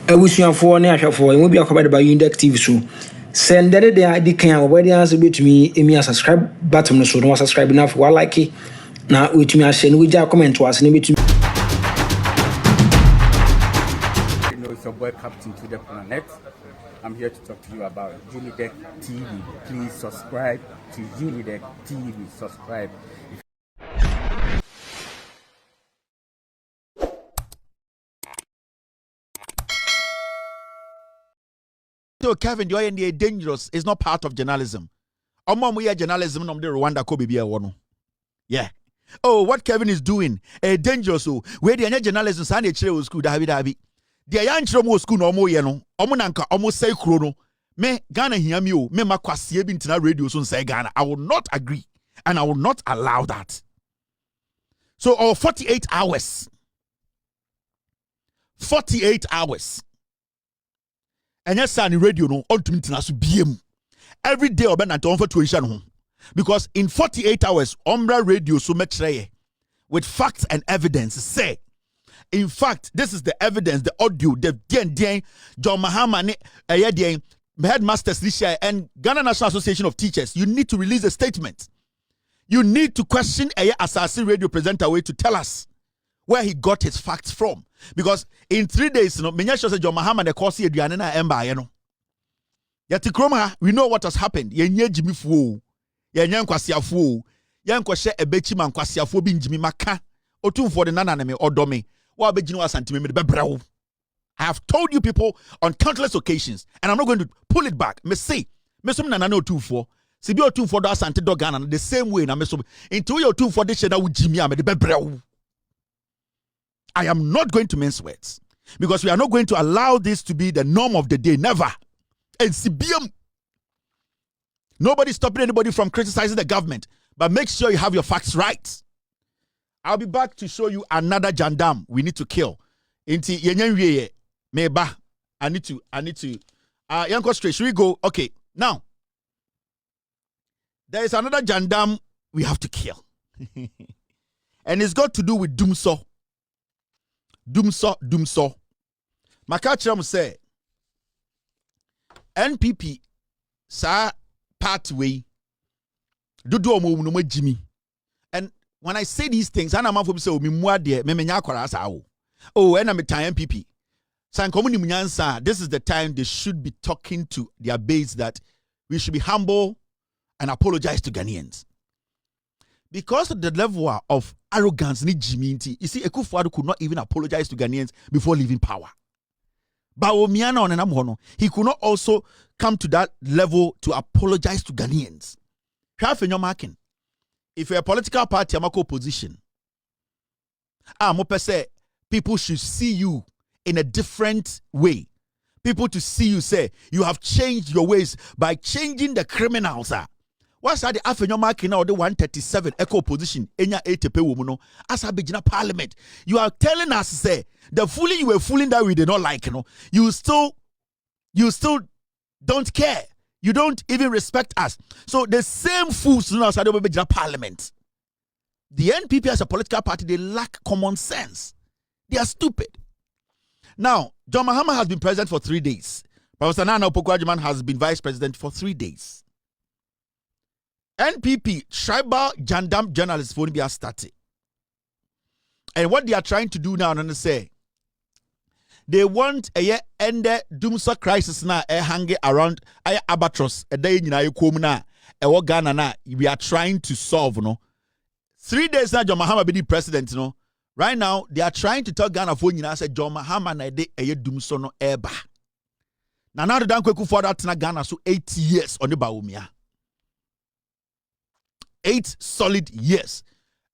Abusuafo ne ahwefo emu bi akobade ba UNIDEK TV so send the ID can already answer between me subscribe button so no subscribe na for like na wetumi a share no we comment was na betumi. It's your boy Captain to the Planet. I'm here to talk to you about UNIDEK TV. Please subscribe to UNIDEK TV. Subscribe. So Kevin, you're dangerous. It's not part of journalism. We are journalism from the Rwanda ko bibi wono. Yeah. Oh, what Kevin is doing, dangerous. So where the journalism Sunday chile school dabi. The young chile school no more no. Nanka almost say chrono. Me Ghana hear me me makwasi bintina radio so say Ghana. I will not agree and I will not allow that. So 48 hours. 48 hours. And yes, on the radio, no, ultimately, BM. Every day, I've been at home for tuition. Because in 48 hours, Ombra radio so much with facts and evidence say, in fact, this is the evidence, the audio, the Prez.Mahama, headmasters this year, and Ghana National Association of Teachers. You need to release a statement. You need to question a assassin radio presenter way to tell us where he got his facts from. Because in 3 days, Prez.Mahama the course here Diana Emba, Yati Kroma, we know what has happened. Yenye Jimmy Fu, Yenyan Kwasia Fu, Yan Kwashe Ebechi Man Kwasia Fu bin Jimmy Maka, Otum for the Naname or Domi, or Bejino Santimi Bebrao. I have told you people on countless occasions, and I'm not going to pull it back. Me say, Mesum Nanano 2-4, Sibio 2-4 das Antidogan, the same way, na Mesum, into your 2-4 dish with Jimmy Ame Bebrao. I am not going to mince words because we are not going to allow this to be the norm of the day. Never. And CBM. Nobody stopping anybody from criticizing the government, but make sure you have your facts right. I'll be back to show you another jandam we need to kill. Inti yenyenwiye meba. I need to. Yanko straight. Should we go? Okay. Now, there is another jandam we have to kill, and it's got to do with Dumso. Dumso. Makachram say NPP sa pathway dudu omo no Jimmy. And when I say these things, I am for say me mua de me menya akwara sa wo. Oh, and I'm a time NPP. San komuni munyansa, this is the time they should be talking to their base that we should be humble and apologize to Ghanaians. Because of the level of arrogance, you see, Ekufuado could not even apologize to Ghanaians before leaving power. But he could not also come to that level to apologize to Ghanaians. If you're a political party, I'm a opposition. People should see you in a different way. People to see you say, you have changed your ways by changing the criminals. What's that the Afia marking now the 137 echo position enya 80 woman as a big parliament? You are telling us say the fooling you were fooling that we did not like, you still don't care. You don't even respect us. So the same fools now say the big parliament. The NPP as a political party, they lack common sense. They are stupid. Now, Prez.Mahama has been president for 3 days. Professor Nana Pokua has been vice president for 3 days. NPP, tribal jandam journalists for be started. And what they are trying to do now, and say, they want a year end Dumso crisis now, hanging around Albatross, a day in Ayukomuna, a Ghana na. We are trying to solve, 3 days now, Prez.Mahama be the president, Right now, they are trying to tell Ghana for say Prez.Mahama na de a Dumso no eba. Now the Dankweku for that na Ghana so 8 years on the Baumia. 8 solid years.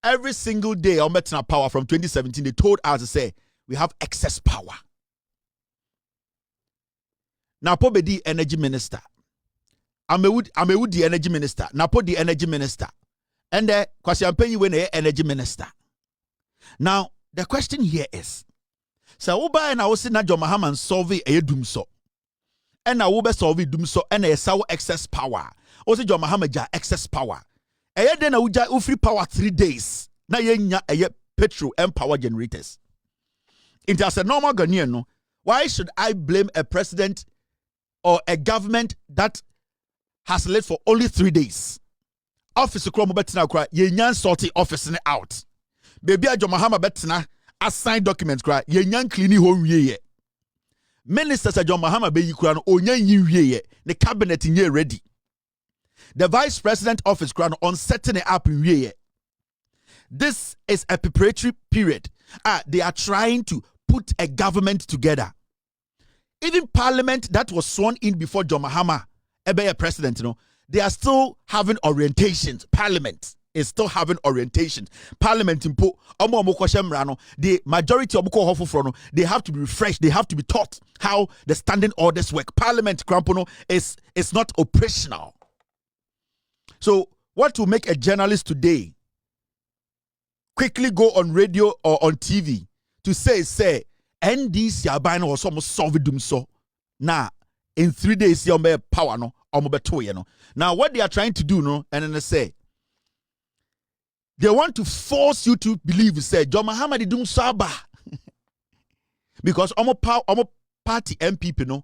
Every single day, on Metna Power from 2017, they told us to say we have excess power. Now, Pobe the energy minister. Amewood the energy minister. Napo the energy minister. And the Kwasiampenyi when the energy minister. Now, the question here is, so Uba and I was saying that Prez.Mahama solve a Dumso. And I will solve Dumso and a sour excess power. Also, Prez.Mahama ja excess power. Eye den na uja free power 3 days. Na yenya eye petrol and power generators. It as a normal Ghanaian no. Why should I blame a president or a government that has lived for only 3 days? Office kro mo betina kra ye nyan sorting office ne out. Baby Prez.Mahama betina assign documents kra ye nyan clean ho wie. Minister Prez.Mahama be yi kra no onyan yi wie the cabinet nye ready. The vice president office kra no on setting it up wie. This is a preparatory period. They are trying to put a government together. Even parliament that was sworn in before Prez.Mahama ebe a president, they are still having orientations. Parliament is still having orientations. Parliament impo the majority of Boko they have to be refreshed. They have to be taught how the standing orders work. Parliament Krampono is not operational. So what will make a journalist today quickly go on radio or on TV to say NDC abano or some solve dum so now in 3 days you may power no or now what they are trying to do and then they say they want to force you to believe say Prez.Mahama di dum saba because omo party NPP no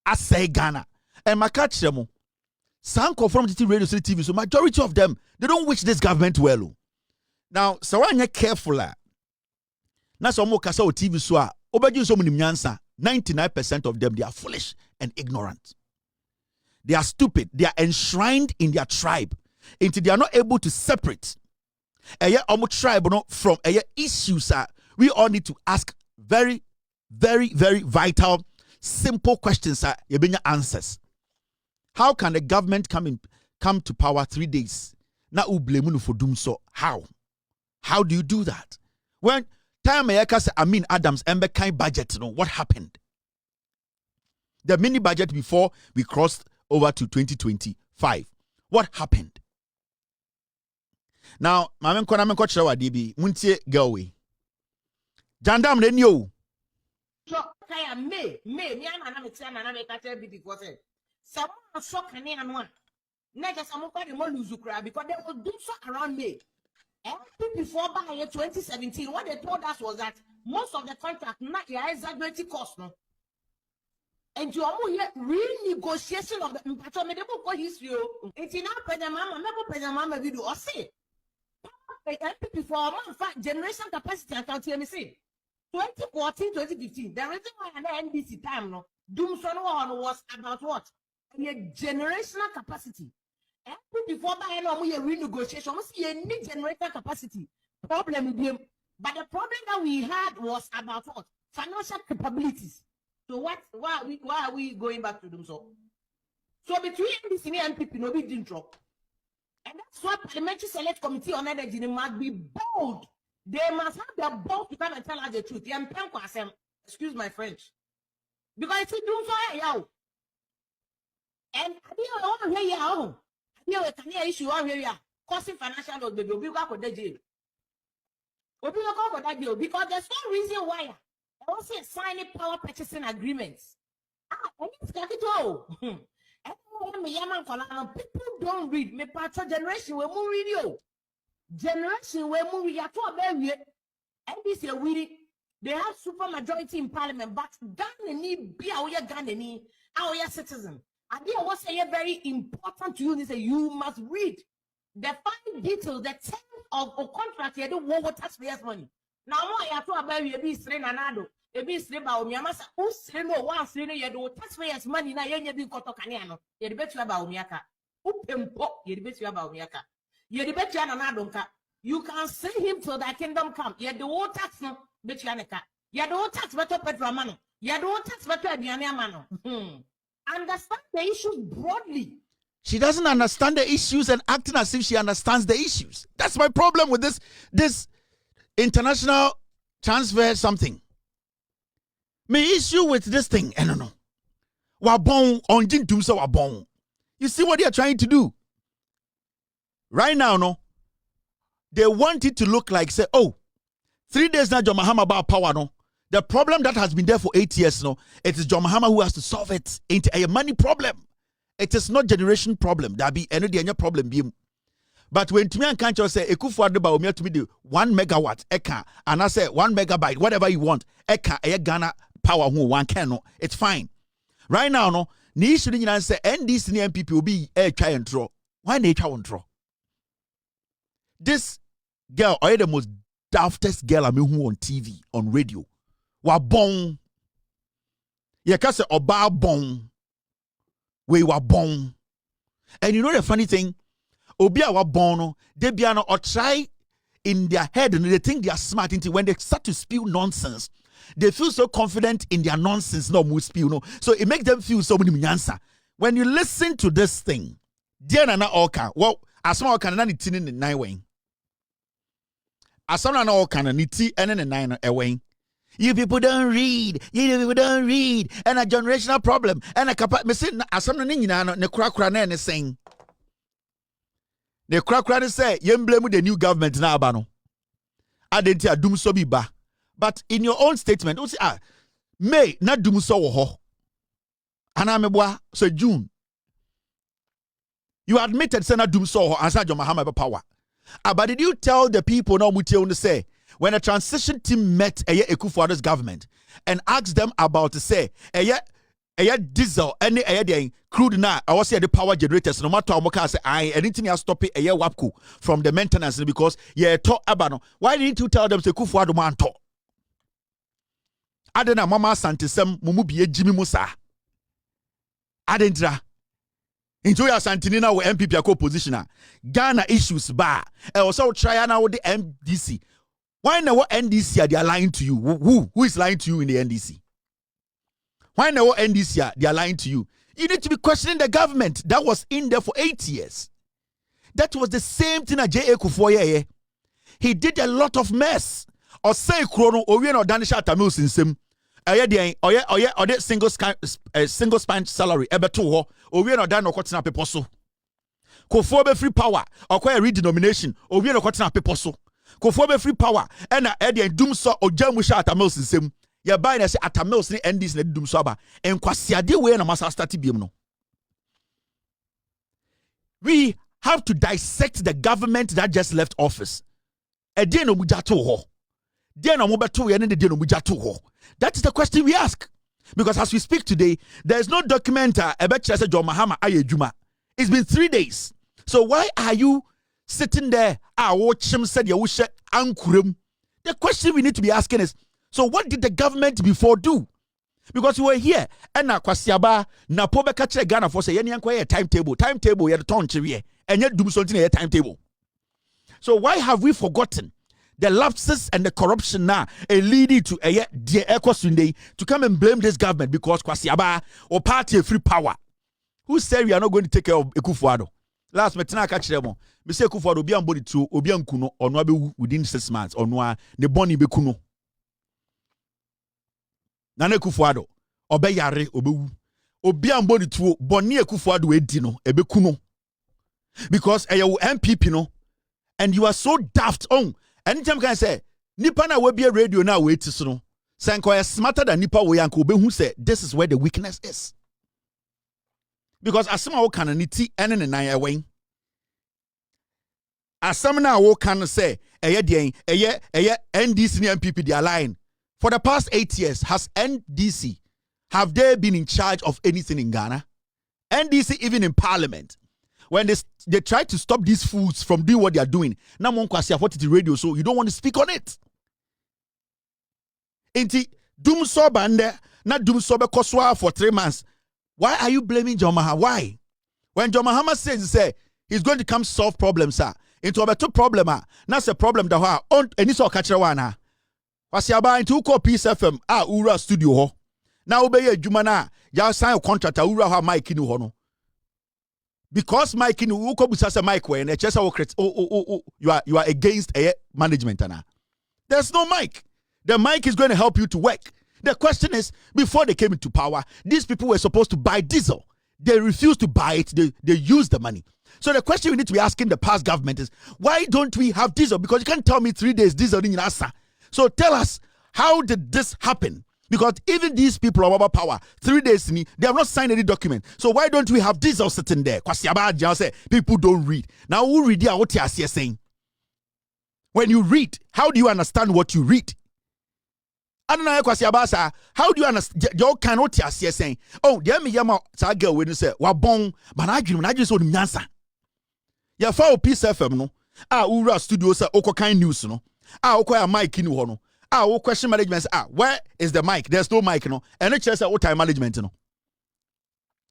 asay Ghana and my catch them sanko from the radio city TV so majority of them they don't wish this government well. Now so when you're careful na so mo kasa o TV so a obedin so munim nyansa 99% of them they are foolish and ignorant. They are stupid. They are enshrined in their tribe until they are not able to separate tribe from issues. We all need to ask very, very, very vital, simple questions. Answers. How can the government come to power 3 days? Now blame for doing so. How? How do you do that? When time Amin Adams kind budget, what happened? The mini budget before we crossed over to 2025. What happened? Now, Mamen Kona Menkocha DB, Muntie Galway. Jandam Renyo. So, Kaya me, me, I'm a ten and I make a tell because someone so can and one. Never someone called him Luzukra because they will do so around me. And before by 2017, what they told us was that most of the contract not exaggerated cost, no. And you are renegotiation of the impactable history. It's in our Prez.Mahama video or say before a month generation capacity account TMC 2014, 2015. The reason why I NBC time no doom son was about what? A generational capacity. And before by no renegotiation, we see a new generational capacity problem with them. But the problem that we had was about what? Financial capabilities. So why are we going back to them so? So between NDC and NPP, nobody didn't drop. And that's why Parliamentary Select Committee on Energy must be bold. They must have the balls to come and tell us the truth. Excuse my French. Because it's doing so yeah. And I don't hear you. I hear issue here. Causing financial loss, baby. We got the jail. Because there's no reason why. I also signing power purchasing agreements. People don't read. Me patro generation we mu read yo. Generation we mu read to abeli. And this year we they have super majority in parliament, but Ghana need be our Ghana ni our citizen. And they was say very important to you. Say you must read the fine details, the terms of a contract. You don't want taxpayers' money. Now more you to abeli be strain anado. Ebi sreba omiamasa o sre no wa sre no ye do taxpayers money na ye nya bi koto kane ano ye de betu aba omiaka o pempo ye de betu aba omiaka ye de betu ana na donka you can see him till that kingdom come ye de wo tax no betu aneka ye de wo tax beto petrol mano ye de wo tax beto aduane amano understand the issues broadly. She doesn't understand the issues and acting as if she understands the issues. That's my problem with this international transfer something. My issue with this thing, I don't know. Wabong on Jintumsa Wabong. You see what they are trying to do? Right now, no. They want it to look like, say, 3 days now, Prez.Mahama about power, no. The problem that has been there for 8 years, no. It is Prez.Mahama who has to solve it into a money problem. It is not generation problem. There be any problem. But when to me and can't just say, Ekufu to me the 1 megawatt, eka, and I say 1 megabyte, whatever you want, eka, Ghana power who one can. It's fine. Right now, no, ni issue ni say NDC ni NPP will be try and draw. Why they try and draw? This girl, or the most daftest girl I mean who on TV, on radio, wa bon. You can say oba bon. We were born. And you know the funny thing? Obia wa bon, they be or try in their head and they think they are smart until when they start to spew nonsense. They feel so confident in their nonsense, no more spew, no. So it makes them feel so many answer. When you listen to this thing, dear Nana Oka, well, as small can any tin in the 9 way. As some Nana Oka and niti and in 9 away. You people don't read. You people don't read. And a generational problem. And a capa. Me say as some nini na ne kura na ne saying. The kura say you blame the new government na abano. Adenti adum so bi ba. But in your own statement, you say May na dum so wo ho. Ana meboa so June. You admitted say na dum so ho ansa Prez.Mahama be power. But did you tell the people now mutie on say when a transition team met Ekufuado's government and asked them about to say diesel any crude na I was say the power generators no matter how much say anything has stop it WAPCO from the maintenance because talk abano. Why didn't you tell them say Ekufuado man talk? Adena mama santisem mumu biye Jimmy Musa. Adendra. Into your Santinina with NPP positioner. Ghana issues bar. And also try now with the MDC. Why now what NDC are they lying to you? Who is lying to you in the NDC? Why now what NDC are they lying to you? You need to be questioning the government that was in there for 8 years. That was the same thing at J.A. Kufuor. He did a lot of mess. Or say Chrono or we no Danisha Tamil since him. Oye single span salary ebeto ho or we no dan no kotina people so. Kufuor be free power or kwa redenomination or we no kotina people so. Kufuor be free power and na dum so ojamusha Tamil since him. Ya buy na say Tamil ni NDC na dum so aba en kwasiade we na masa start biem no. We have to dissect the government that just left office. Ede no mujato ho. That is the question we ask. Because as we speak today, there is no document about Prez.Mahama ayejuma. It's been 3 days. So why are you sitting there? The question we need to be asking is, so what did the government before do? Because you were here and na kwasiaba na pobe kache Ghana for say yeni yanko timetable yet ton chiriye and yet do something a timetable. So why have we forgotten the lapses and the corruption now leading to dear Echo Sunday to come and blame this government because Kwasiaba or party free power? Who said we are not going to take care of Ekufuado? Last metina catch them. Me say Ekufuado obi ambodi to obi ankuno or no be within 6 months or no ne boni be kuno. Nana Ekufuado obe yare obewu. Obi ambodi to boni Ekufuado edi no ebe kuno. Because MPP no and you are so daft on. Anytime can say, Nipa na we be a radio now wait to no. Sanko is smarter than Nipa we yanko be who say this is where the weakness is. Because asama wo kana niti ene ne nan away. Asama na wo kana say NDC and NPP they are lying. For the past 8 years, has NDC have they been in charge of anything in Ghana? NDC even in parliament. When they try to stop these fools from doing what they are doing, now one can say what the radio, so you don't want to speak on it. Inti doom so bande, not doom so koswa for 3 months. Why are you blaming Prez.Mahama? Why? When Prez.Mahama says he's going to come solve problems, sir. Into a two problem, that's a problem that on any so catch one. Wasiaba into ko Peace FM ura studio ho. Now obey Jumana, ya sign a contract ura ha Mike in hono. Because Mike in Uko Busasa Mike when you are against a management. There's no mic. The mic is going to help you to work. The question is, before they came into power, these people were supposed to buy diesel. They refused to buy it. They used the money. So the question we need to be asking the past government is, why don't we have diesel? Because you can't tell me 3 days diesel in Asa. So tell us, how did this happen? Because even these people are about power, 3 days, they have not signed any document. So why don't we have diesel sitting there? People don't read. Now who read what you are saying? When you read, how do you understand what you read? don't know kwasiabasa. How do you understand? You cannot hear saying, oh, there me yama sa girl when you say wa bon, but I dream so nyansa. Ya fa Peace FM no. Ura studio sa oko kind news no. Oko ya mic ni ho no. Oko question management where is the mic? There's no mic no. And it says time management no.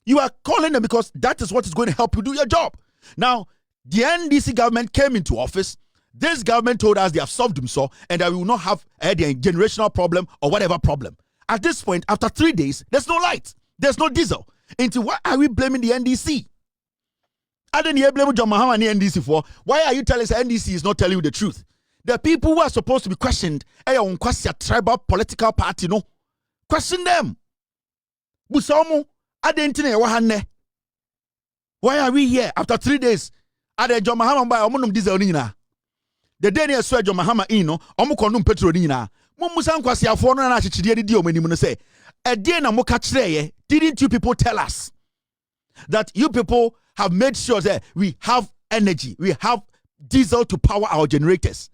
You are calling them because that is what is going to help you do your job. Now, the NDC government came into office. This government told us they have solved themselves and that we will not have a generational problem or whatever problem. At this point, after 3 days, there's no light. There's no diesel. Into why are we blaming the NDC? I didn't hear blame John-Mahama and the NDC for. Why are you telling us the NDC is not telling you the truth? The people who are supposed to be questioned, a tribal political party, no. Question them. Busamu, why are we here after 3 days? Ade John-Mahama by omunum diesel nina. The day near swear John-Mahama ino, omukonum petrol nina. Mumusan kwasi afo no na chichide di omani mu no say. A day na mo ka kire didn't you people tell us that you people have made sure that we have energy, we have diesel to power our generators?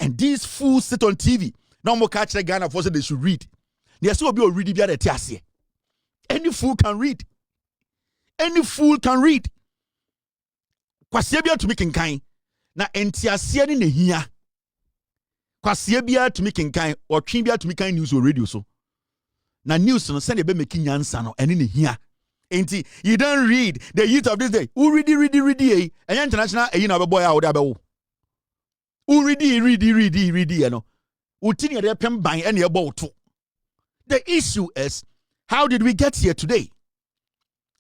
And these fools sit on TV. Now mo ka kire Ghana for say they should read. They still be reading via the tiase. Any fool can read. Any fool can read. Kwasiebia to make kinkai. Na entiasia ni nehia. Kwasiebia to make kinkai or twimbia to make kind news or radio so. Na news no send be making nyansa no eni nehia. Enti you don't read the youth of this day. Who read eh? And international eh na be boy out there be wo. Who read you know. Utini de pem ban ene e bo to. The issue is, how did we get here today?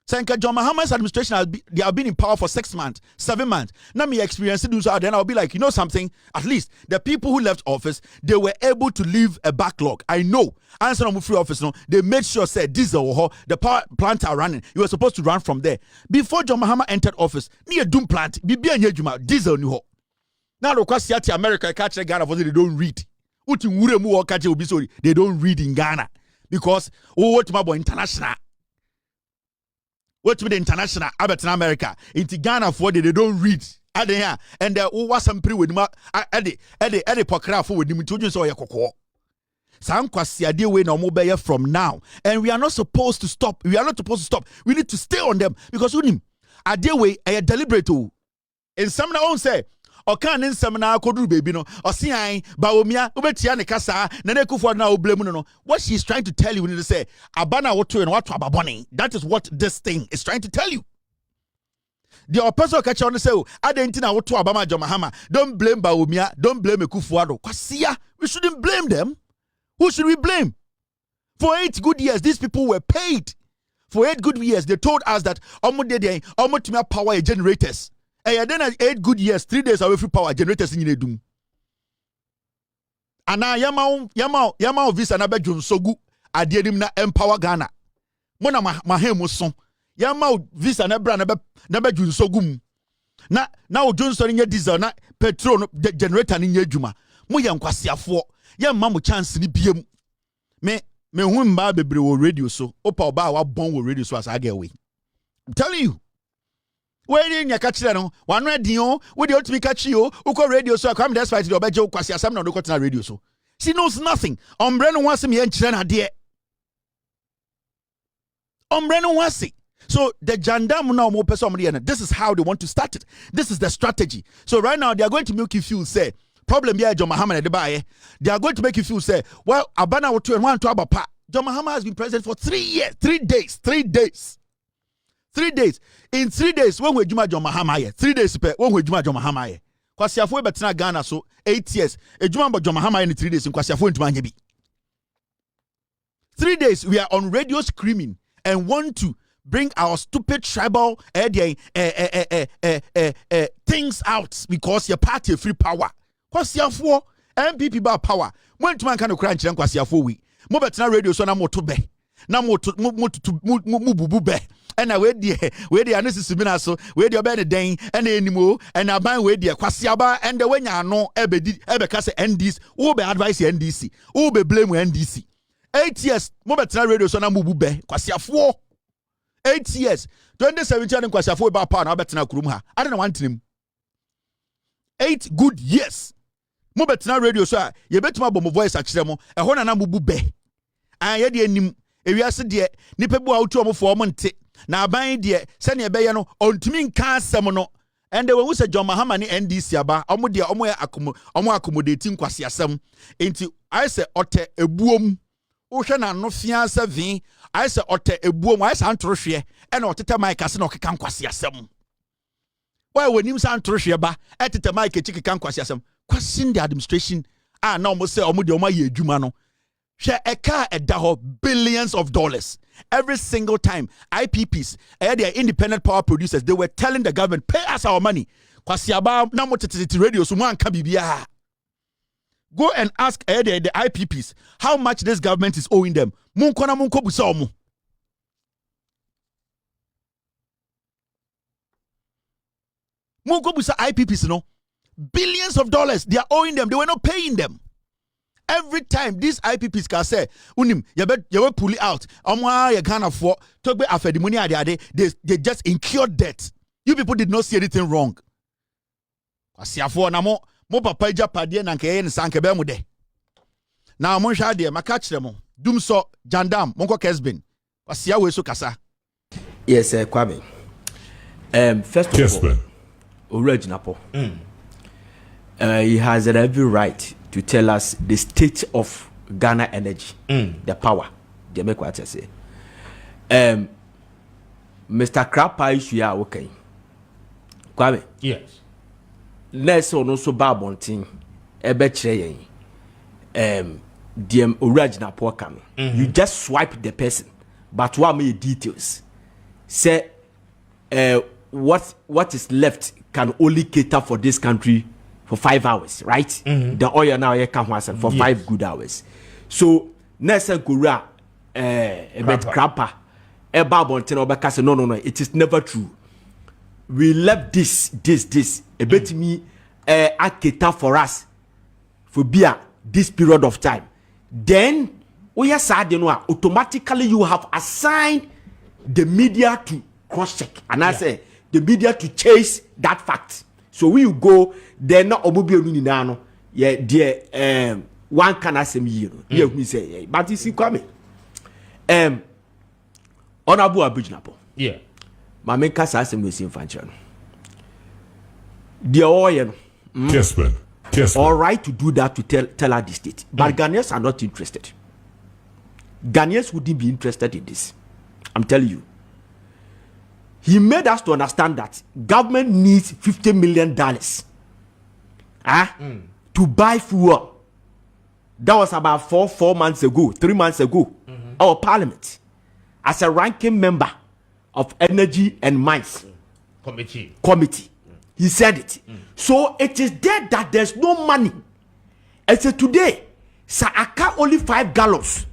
Senka John-Mahama's administration they have been in power for 6 months, 7 months. Now me experiencing do so, then I'll be like, you know something? At least the people who left office, they were able to leave a backlog. I know. Answer on free office, no, they made sure said diesel the power plant are running. You were supposed to run from there. Before John-Mahama entered office, near Doom plant, diesel new. Now the question America catch Ghana for they don't read. They don't read in Ghana because what my boy international. What with the international Albert in America into Ghana for they don't read. And there was some pre with my Eddie Pokua for with him to so yakoko. Sam kwasiade we no mobile from now. And we are not supposed to stop. We are not supposed to stop. We need to stay on them because unim ade we a deliberate. In some now say Okan nsem na akoduru baby no osian baomia obetia ne kasa na nekufo na oblemu no. What she's trying to tell you when you say abana woto and what ababoni. That is what this thing is trying to tell you. The opposite catch on say adenti na woto abama John-Mahama. Don't blame baomia, don't blame Ekufuado. Kwasia, we shouldn't blame them. Who should we blame? For 8 good years these people were paid. For 8 good years they told us that omo power generators. And then 8 good years, 3 days away from power generators in Yedum. And now Yama visa na bedroom so good. I did him na empower Ghana. Mona mahemo son. Yama visa na bra na bedroom so good. Now Johnson in your diesel na petrol generator in your juma. Mo yan kwasiafo. Yama mo chance ni biem. Me hu mba bebre wo radio so. Opa oba wa bon wo radio so as I get away. I'm telling you. When in your catch no one radio with the ultimate catch you uko radio so come despite the obejo kwasi asam na no radio so she knows nothing ombreno wants me enchire na de ombreno wants. So the jandam now mo person this is how they want to start it. This is the strategy. So right now they are going to make you feel say problem here John-Mahama de bae. They are going to make you feel say well abana woto and one to abapa. John-Mahama has been president for 3 years 3 days 3 days 3 days. In 3 days, when we juma John-Mahama 3 days when we juma John-Mahama Kwasiafo betina Ghana so 8 years. E juma John-Mahama in 3 days in Kwasiafo ntuma nyebi. 3 days we are on radio screaming and want to bring our stupid tribal things out because your party free power. Kwasiafo NPP ba power. When ntuma kan okra nkyere Kwasiafo we. Mo betina radio so na moto be. Na moto bubu be. And I wait the anesthesia mina so wait the obey the den and anymore and I buy wait the kwasiaba and the when you know ebeka say NDC who be advise NDC who be blame NDC 8 years mo betra radio so na mubu be kwasiafo 8 years 2017 and kwasiafo ba pa na betra kurum ha I don't want him 8 good years mo betina radio so a ye betuma bɔ mo voice akyerɛ mo ɛhɔ na na mo bu bɛ an ye de anim ewiase de nipa bu a wotu mo fo mo nte na aban de sɛ ne ɛbɛyɛ no ontumi nka asɛm no and when we say Prez.Mahama ni NDC aba omo de omo accommodating kwasi asɛm enti I say ɔtɛ ebuom wo hwɛ na no fia sɛ vin I say ɔtɛ ebuom I say antoro hwɛ ɛna ɔtete mic ase na ɔkeka kwasi asɛm why when him san antoro hwɛ ba ɛtete mic ekika kwasi asɛm question the administration na omo say omo de omo yɛ adwuma no hwɛ ɛka ɛda hɔ billions of dollars every single time IPPs they are independent power producers they were telling the government pay us our money kwasi aba na mo tete radio so mo anka bibia go and ask the IPPs how much this government is owing them mo nkona mo nkobusa omo mo nkobusa IPPs no billions of dollars they are owing them they were not paying them. Every time these IPPs can say, unim, you will pull it out. You can't afford to be after the money they just incurred debt. You people did not see anything wrong. Mo papa japadi na nke yen sanke be mu de. Na mo hwa de maka kire mo. Dum so jandam monko kesbin. Wasia we so kasa. Yes, Kwame. First of all, original. He has every right to tell us the state of Ghana energy, the power. They make what I say. Mr. Krapa issue ya okay. Kwame. Yes. Let's also babonting ebe chire yen. The original poor coming. You just swipe the person, but what many details? Say what is left can only cater for this country for 5 hours, right? The oil now you can for 5 good hours. So Nelson Kura Krapa no, it is never true. We left this a bit me cater for us for beer this period of time. Then we are sad, automatically you have assigned the media to cross check, and I say the media to chase that fact. So we go then not obubio nano yeah dear one can asem you know say but you see Kwame honorable abujnapo yeah my main case asem we see infantry the oil yes man all right to do that to tell her the state but Ghanaians are not interested. Ghanaians wouldn't be interested in this, I'm telling you. He made us to understand that government needs $50 million to buy fuel. That was about 4 months ago, 3 months ago. Our parliament, as a ranking member of Energy and Mines Committee, he said it. So it is there that there's no money. And so today, sir, I can't only 5 gallons,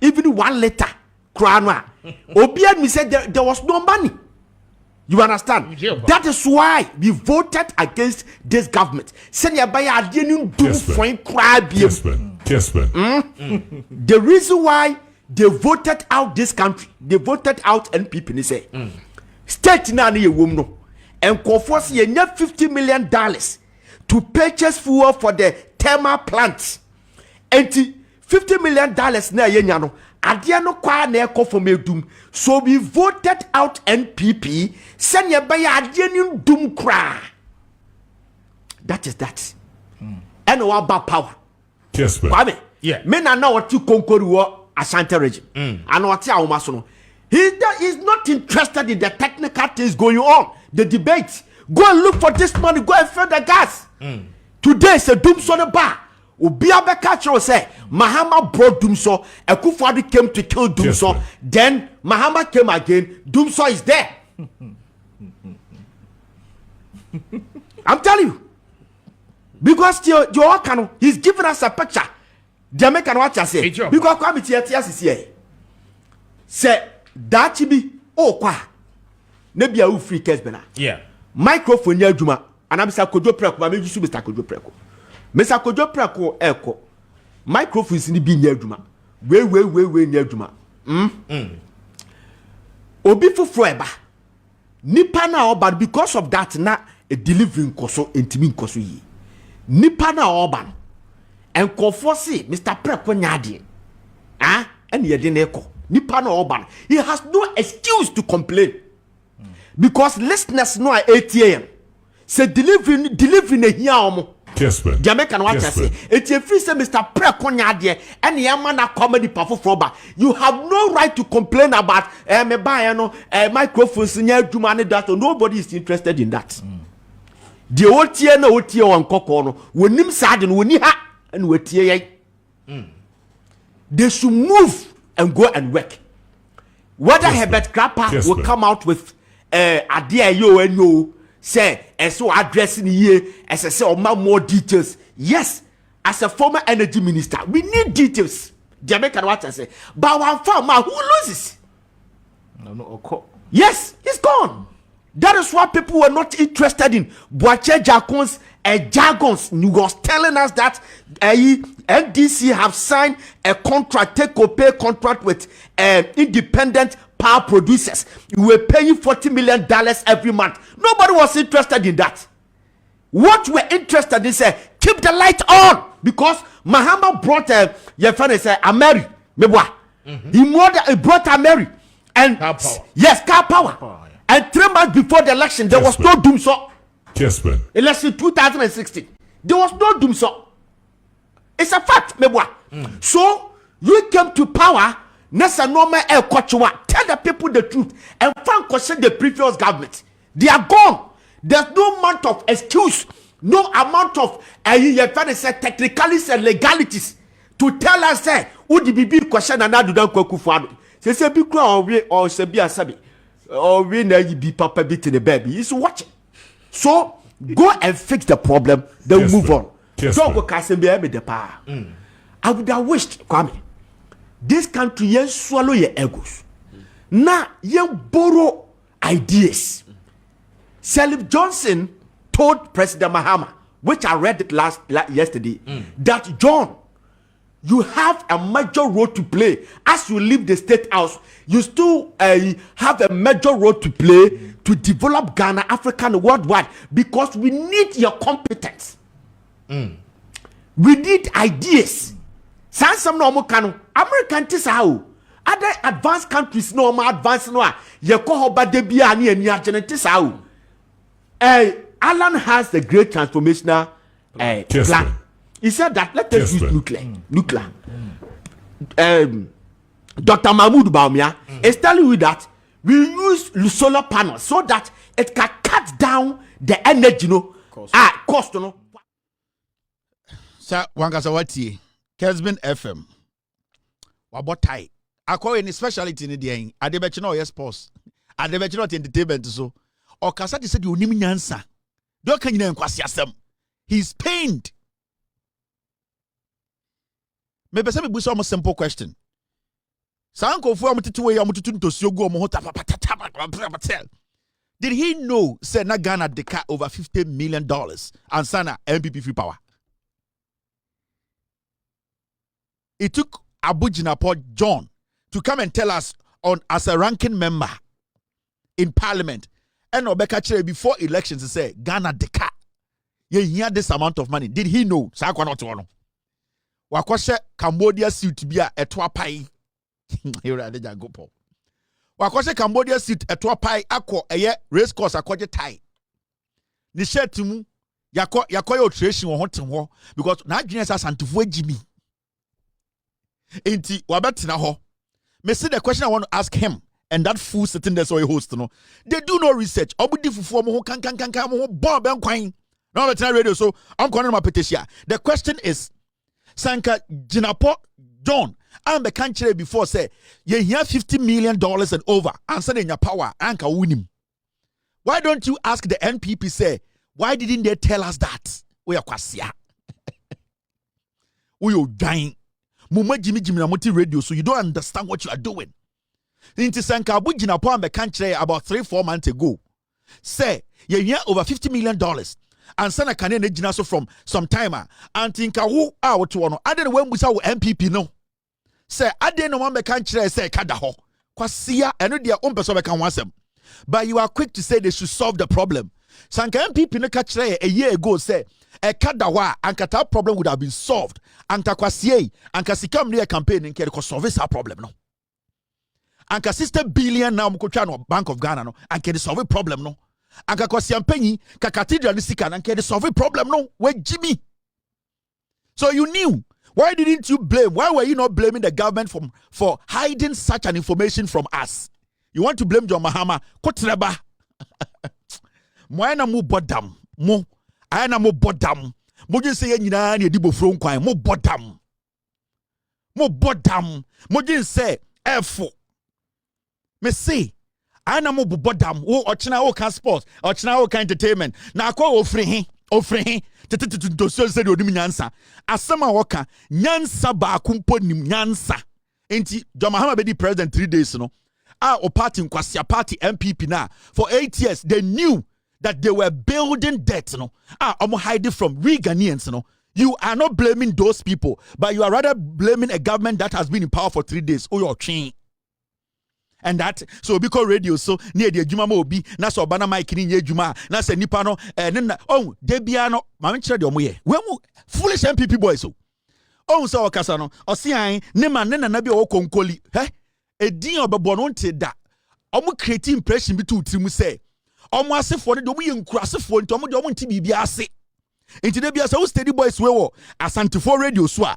even 1 liter. Obian me said there was no money. You understand? That is why we voted against this government. The reason why they voted out this country, they voted out NPP. They say, state na ni yewumno, and conforce ye $50 million to purchase fuel for the thermal plants. And $50 million na ye nyano. Adiano kwa na eko for medum. So we voted out NPP. Send ye by adianu dum kra. That is that. And what about power? Yes, man. Kwame. Yeah. Men are now what you conquer Ashanti region. And what ya umasono. He is not interested in the technical things going on. The debate. Go and look for this money. Go and fill the gas. Today is a doom so the bar. Ubia Bekacho say Mahama brought Doomso, Akufo-Addo came to kill Doomso, yes, then Mahama came again, Doomso is there. I'm telling you. Because your he's giving us a picture. The American watch I say. Because committee is here. Say that be kwa. Nebi a free case bena. Yeah. Microphone ya juma. And I'm Mr. Kojo Preko, but maybe you Mr. Kojo Preko. Mr. Kojo Preko eko microphones ni bi nya adwuma we nya adwuma obi foforo eba nipa na oba because of that na a delivering koso entimi nkoso yi nipa na oba and conforce Mr. Prez.Mahama ah and yedineko nipa na oban he has no excuse to complain because listeners know at 8 a.m. say delivering a here Jamaican watch say it if you say Mr. Prez.Mahama and yamana comedy performer you have no right to complain about me buy no microphones near Jumani that nobody is interested in that. The old tier no tier on cocono when him sad and when ha and we tier they should move and go and work. Whether Herbert Grappa will come out with a dear yo and yo say and so addressing here as I say more details. Yes, as a former energy minister, we need details. Jamaican what I say, but one farmer who loses. Yes, he's gone. That is why people were not interested in Boache Jacon's jargons. He was telling us that NDC have signed a contract, take-or-pay contract with independent power producers. We were paying $40 million every month. Nobody was interested in that. What we're interested in is keep the light on because Mahama brought your friend a Mary. He brought a Mary and car power. Yes, car power. And 3 months before the election, there was no doom so. Yes, man. Election 2016, there was no doom so. It's a fact, So you came to power. Nessa normal el kochwa. Tell the people the truth and find question the previous government. They are gone. There's no amount of excuse, no amount of technicalities and legalities to tell us say who the BB question and do don't kwaku. Say be or say be asabi. Or we know you be papa beating the baby. He's watching. So go and fix the problem. Then move on. Don't go casting be the power. I would have wished, Kwame, this country yen swallow your egos. Now yen borrow ideas. Salif Johnson told Prez.Mahama, which I read it yesterday, that John, you have a major role to play as you leave the state house. You still have a major role to play to develop Ghana, Africa, and worldwide because we need your competence. We need ideas. Some normal can American tisao. Other advanced countries no more advanced no. Yeko hoba debia ni tisao. Alan has the great transformational plan. He said that let us use nuclear. Dr. Mahmoud Baumia is telling you that we use solar panels so that it can cut down the energy, cost, Sir, Wangasawati, Kesbin FM. Wabotai. I call any specialty in the end. I debate no yes post. I debate not entertainment so. Or Kasati said you need me answer. Don't can you know kwasiasem. He's pained. Maybe some people almost simple question. Did he know say na Ghana the car over $50 million and sana NPP free power? It took Abu Jinapor John to come and tell us on as a ranking member in parliament and Obeka Chere before elections to say Ghana the car. You hear this amount of money. Did he know? Wakwashe Cambodia suit be a etwa pai. Here are the Jagopo. Wakwashe Cambodia suit etwa pai akwa eye race course akwaje tai. Ni shetumu yakoyo tradition wo hotem ho because na adwene sa santufu agimi. Enti wabetina ho. Me see the question I want to ask him and that fool sitting there so he host no. They do no research. Obudi fufu mo ho kan mo ho bomb ben kwan. No betina radio so I'm calling my petition. The question is Sanka Jinapo John, I'm the country before say, you hear $50 million and over, and sending your power, anka win him. Why don't you ask the NPP say, why didn't they tell us that? We are kwasia. We are dying. Muma Jimmy Namuti radio, so you don't understand what you are doing. Into Sanka Abu Jinapo and the country about 3-4 months ago. Say, you hear over $50 million. And sana Canadian engineers from some timer and think who are what one. I didn't when we saw MPP no. Say I didn't want me country say kada ho. Kwasia and their own person can want them. But you are quick to say they should solve the problem. Sanka MPP no catch a year ago say a kadawa anka that problem would have been solved. Anka kwasiye anka sikam near campaign in kere ko solve that problem no. Anka 60 billion now mukotwa no Bank of Ghana no anka the solve problem no. Anka kwasiampenyi ka cathedral ni sika anka the solve problem no. We Jimmy. So you knew. Why didn't you blame? Why were you not blaming the government for hiding such an information from us? You want to blame Prez.Mahama? Kotreba. Moana mo bodam. Mo. Ayana mo bodam. Mo just say nyina na edibo from kwan. Mo bodam. Mo bodam. Mo just say efo. Me say ayana mo bodam. O ochina o can sport. Ochina o can entertainment. Na akwa ofre he. To say the odim nyansa. Asema waka nyansa ba kumpo nim nyansa. Enti Prez.Mahama be the president 3 days no. O party Nkwasia party NPP na for 8 years they knew that they were building debt no. Omo hide from we Ghanaians no. You are not blaming those people, but you are rather blaming a government that has been in power for 3 days. Oh, your chain. And that so because radio so near the juma obi na so bana mic ni nye juma na se nipa no oh debia no ma me kire de omo ye we mu foolish MPP boys so oh so okasa no osian ne ma ne na bi o konkoli edin obebo no nte da omo create impression bi to utiri mu say omo asefo ne de omo ye nkurasefo nti omo de omo nti bibia ase nti de bia so steady boys we wo asantefo radio so a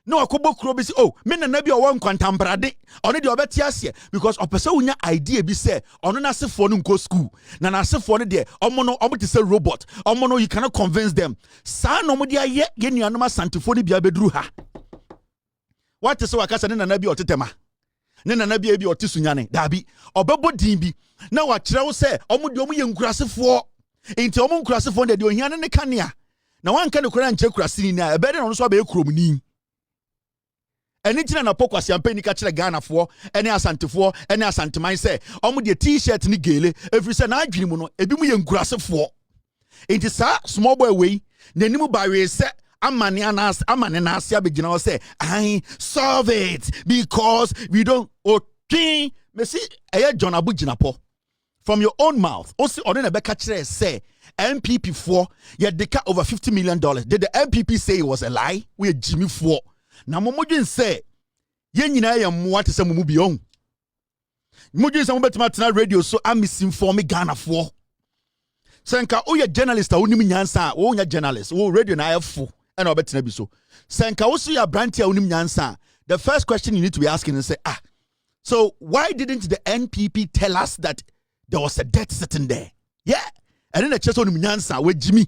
no akobo kuro bi say oh me na bi o won kwantambrade ono de obeti ase because opese unya idea bi say ono na asefo no nko school na asefo no de omo no omo ti say robot omo no you cannot convince them sa no mo de aye ye nuanom asantefo no bia beduru ha what is so akasa ne na bi otetema ne na bi e bi otesunyane dabi obebo din bi na wa kire wo say omo de omo ye nkurasefo enti omo nkurasefo de ohiane ne kanea na wanka ne kura nche kurasini na ebe de no so ba ekromni Anything na Pokua campaign ka kire Ghana fo ene asantefo ene asanteman say omo de t-shirt ni gele every say na adwini mu no ebi mu ye nkurasefo enti sa small boy we nanimu ba we say amane na asia begina o say I solve it because we don't okay me see John Abuginapo from your own mouth o see ona be ka kire say NPP for ye deka over $50 million did the NPP say it was a lie we Jimmy for na momodwen say ye nyina ye mmoa te se mumu bi on momodwen se mo betima tena radio so amisinform Ghana for senka o ye journalist a onim nyansa o nya journalist o radio na ayefo and obetina bi so senka wo so ya branch a onim nyansa the first question you need to be asking is say so why didn't the NPP tell us that there was a debt sitting there and then the chest onim nyansa we Jimmy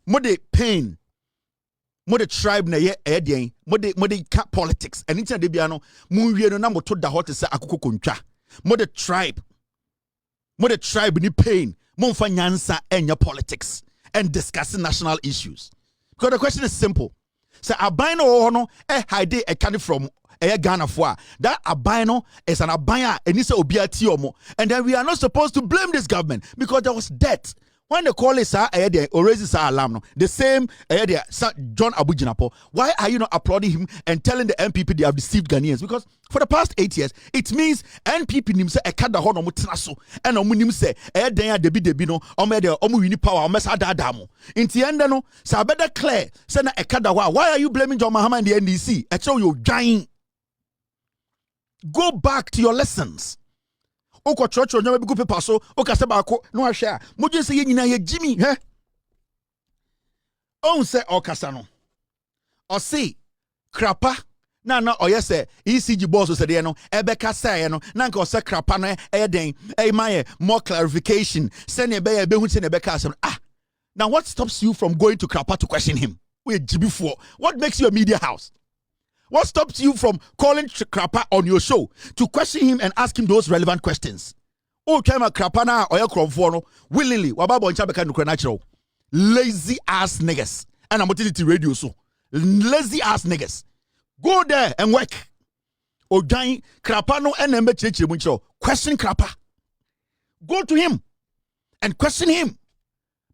mo de pain mo the tribe na ye edien mo de politics and intia de bia no mo wie no na mo to da hot se akoko kontwa mo the tribe ni pain mo mfa nyansa enya politics and discussing national issues because the question is simple say abino no hide a candy from Ghana for that abino is an abaya and it's obi atiomo and then we are not supposed to blame this government because there was debt. When they call it or raises alarm, no, the same John Abuginapo, why are you not applauding him and telling the NPP they have deceived Ghanaians? Because for the past 8 years, it means NPP nimse ekada ho no mutraso and omunim se den debi no omu wini power omesa dadamo. Inti ende no sa better clear say na ekada ho. Why are you blaming Prez.Mahama and the NDC? Echo you giant. Go back to your lessons. Oko church onye be go paper so oka se ba ko no ahwe a modwen se ye nyina ye Jimmy on se okasa no o se krapa na oye se ECG boss se de no ebeka se no na nka o se krapa no den maye more clarification se ne be hu se ne beka se now what stops you from going to krapa to question him we Jimmy for what makes you a media house? What stops you from calling Krapa on your show to question him and ask him those relevant questions? Oh, Kema Krapa na oya kromfo willingly wababo ncha beka nukra natural. Lazy ass niggas. And I'm on radio so. Lazy ass niggas. Go there and work. Ojan Krapa no enembe cheche muncho. Question Krapa. Go to him and question him.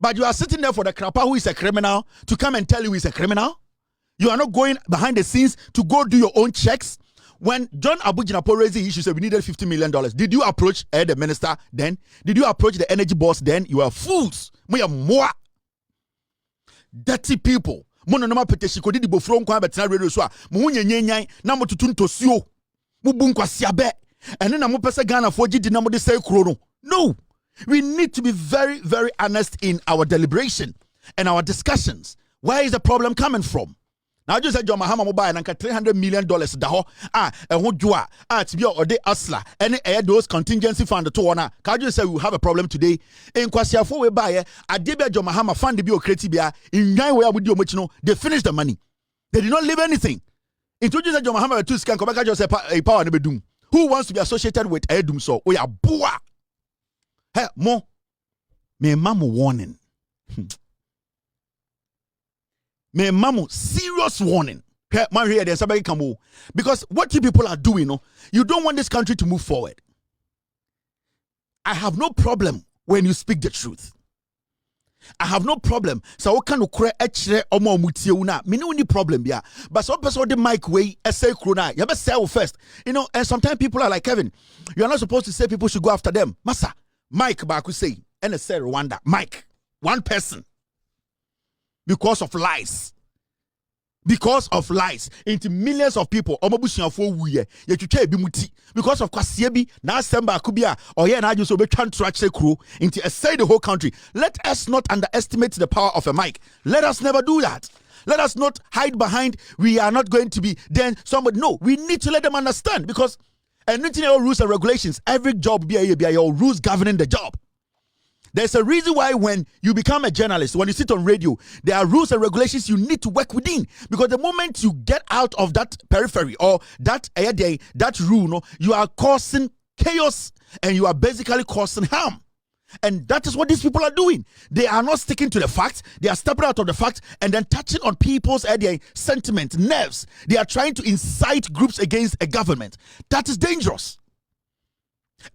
But you are sitting there for the Krapa who is a criminal to come and tell you he's a criminal? You are not going behind the scenes to go do your own checks. When John Abujinapo raised the issue, said we needed $50 million. Did you approach the minister then? Did you approach the energy boss then? You are fools. We are more dirty people. Mono no ma petition ko di bofro nkwa betra radio so a mo hunyanyanyan na mo tutu ntosio mo bu nkwasiabe ene na mo pese Ghana fo gidi na mo de say kuro no. No, we need to be very, very honest in our deliberation and our discussions. Where is the problem coming from? Now, I just said, Prez.Mahama mobile and $300 million. Daho, and who jua, Tibio or de Asla, any air those contingency fund to one. Can you say we have a problem today? In Kwasia for we buy a debia Prez.Mahama fund the bio creative in nine where would you much know? They finished the money. They did not leave anything. Introduce Prez.Mahama to scan, come back just a power and doom. Who wants to be associated with Edum so? We are boa. Hey, mo, me mamu warning. Me mamu serious warning. Hey, man, here there's somebody come. Because what you people are doing, you don't want this country to move forward. I have no problem when you speak the truth. I have no problem. So what can you create extra omo mutie una? Me no any problem yeah. But some person the mic way say krona. You better say first. And sometimes people are like Kevin. You are not supposed to say people should go after them. Massa. Mike back say and say Rwanda. Mike, one person. Because of lies. Because of lies. Into millions of people. Because of Kwasiebi, na Semba Kubia, or yeah, na just obey contract crew into say the whole country. Let us not underestimate the power of a mic. Let us never do that. Let us not hide behind we are not going to be then somebody. No, we need to let them understand because and rules and regulations, every job be your rules governing the job. There's a reason why when you become a journalist, when you sit on radio, there are rules and regulations you need to work within. Because the moment you get out of that periphery or that rule, you are causing chaos and you are basically causing harm. And that is what these people are doing. They are not sticking to the facts. They are stepping out of the facts and then touching on people's sentiment, nerves. They are trying to incite groups against a government. That is dangerous.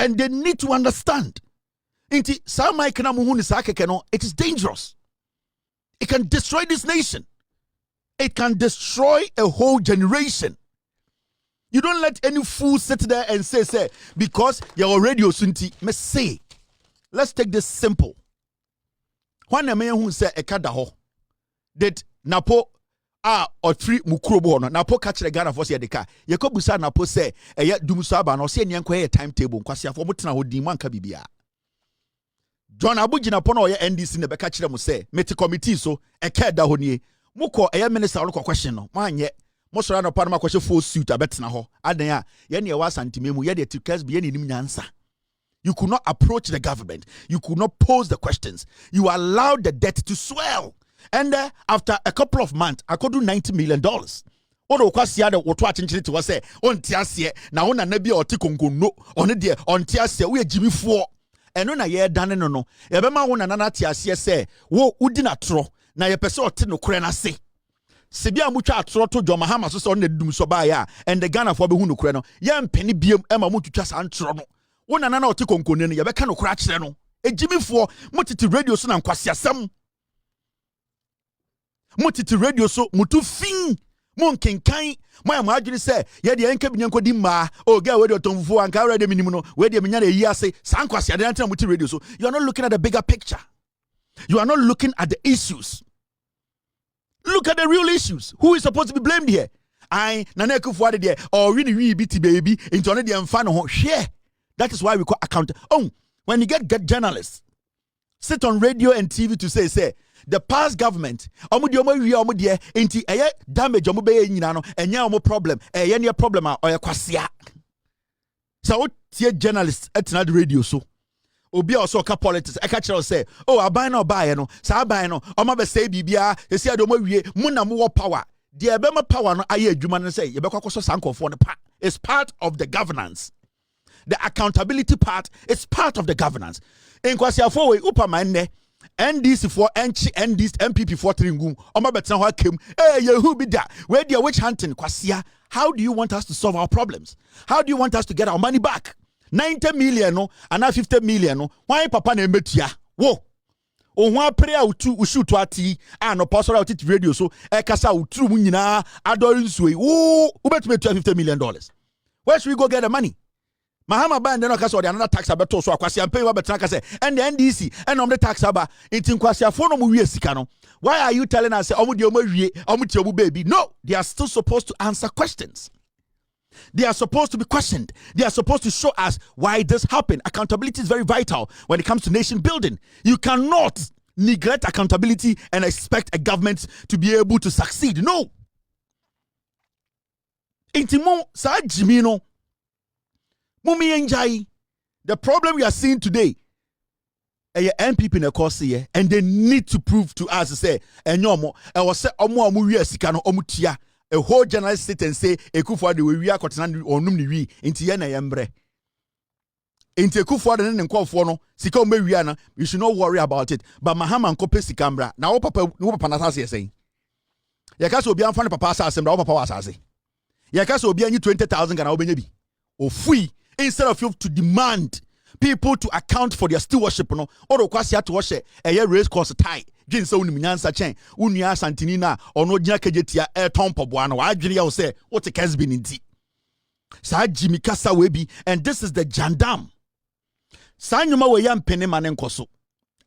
And they need to understand. It is dangerous. It can destroy this nation. It can destroy a whole generation. You don't let any fool sit there and say, because your radio sunti, me say. Let's take this simple. When a man who say ekadaho that napo or three mukrobo no napo catch the Ghana for say the car. Yekobusa napo say eya dumusaba no say nyanko e timetable kwasi afo mutena ho din manka bibia. John Abujinapo no ye NDC ne be catch them say meti committee so ekada ho nie. Mukọ eya minister no question no. Manye mo sora no pa no makwhye full suit abetena ho. Adan a ye ne e wa santimemu ye de tickets be ye ne nim nyansa. You could not approach the government. You could not pose the questions. You allowed the debt to swell. And after a couple of months, I could do $90 million. Odo kwasiya de woto achinchere to say on tiase na wona na bia otikonkono one de on tiase we agimifo eno na ye dane no ye be ma wona na tiase say wo udi na tro na ye pese ote no kure na se sebia mutwa atro to Prez.Mahama so so na dum so ba ya and the Ghana for be hu no kure no ye mpeni biem e ma mutwa sa antro no wona na otikonkono no ye be ka no kure akire no agimifo mutiti radio so na nkwasiasam mutiti radio so mutu fin monkenkan my adwene say ye de enka binyanko di ma o ga we de otomfo anka radio minimum no we de menya na yi ase sankwase ade na mutu radio so you are not looking at the bigger picture. You are not looking at the issues. Look at the real issues. Who is supposed to be blamed here? I nana kufu ade there or really biti baby into on the mfa no ho share. That is why we call account. Oh, when you get journalists sit on radio and TV to say the past government omudi enti eye damage omube nyina no enya omo problem eye ne problem a oye kwasia so tie journalists etina the radio so obi also ka politics e ka kire say oh aban na obaye no sa aban no oma be say bibia esi ade omawie mu na mo power de ebe ma power no aye adwuma no say ye be kwakoso sankofo no pa. It's part of the governance. The accountability part is part of the governance. In kwasiafo we upamanne NDC for NDC NPP for Tringum. Oma betina ho akem. Yehu bi da. Where the witch hunting kwasia. How do you want us to solve our problems? How do you want us to get our money back? 90 million no and 50 million no. Why papa na emetua? Wo. O ho apre a usu to ati no pastor out radio so e kasa utru mu nyina adori nsuwe. Wo ubetime $50 million. Where should we go get the money? Mahama ban then okase another tax abeto so akwase am pay wa betra kase and the NDC and the tax aba intin kwase afo no mu wie sika no. Why are you telling us omu de omu wie omu ti omu baby? No, they are still supposed to answer questions. They are supposed to be questioned. They are supposed to show us why this happened. Accountability is very vital when it comes to nation building. You cannot neglect accountability and expect a government to be able to succeed. No. Intimo sa jimino mumi enjai. The problem we are seeing today, NPP in the course here, and they need to prove to us say, enyomo, I was say omo wiye sika no omu tia. A whole journalistic and say Ekufuor the we are kotenand onum ni wi inti ye na yembre. Inti Ekufuor the ne nkwofo no sika ombe wi ana, you should not worry about it. But Mahama nkope sika mbra. Na wo papa na asase yesen. Yaka so obi anfa ne papa asase mbra wo papa wa asase. Yaka so obi anyi 20,000 Ghana obenya bi. Ofui instead of you to demand people to account for their stewardship no or kwasi ato wo hye race course tie. Jin so uni nyansa chen unua santini na ono gina kejetia ton poboa na wa adwene ya wo se what has been inti sa Jimmy kasa we bi, and this is the jandam sa nyuma we ya mpene mane nkoso.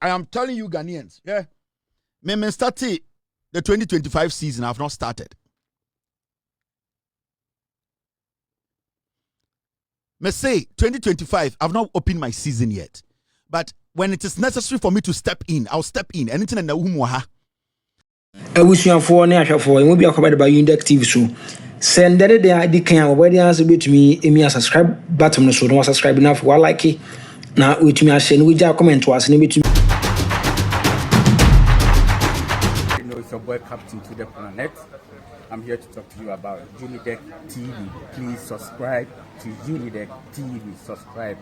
I am telling you Ghanaians, yeah, me started the 2025 season. I have not started. Me say 2025 I've not opened my season yet, but when it is necessary for me to step in, I'll step in. Anything in the umuha. Abusuafo ne ahwefo emu bi akobade ba UNIDEK TV so. Send the ID can where the answer be to me emi subscribe button no so no subscribe na for like na wetumi a share no we ja comment was na betumi. You know, it's your boy Captain to the Planet. I'm here to talk to you about UNIDEK TV. Please subscribe to UNIDEK TV. Subscribe.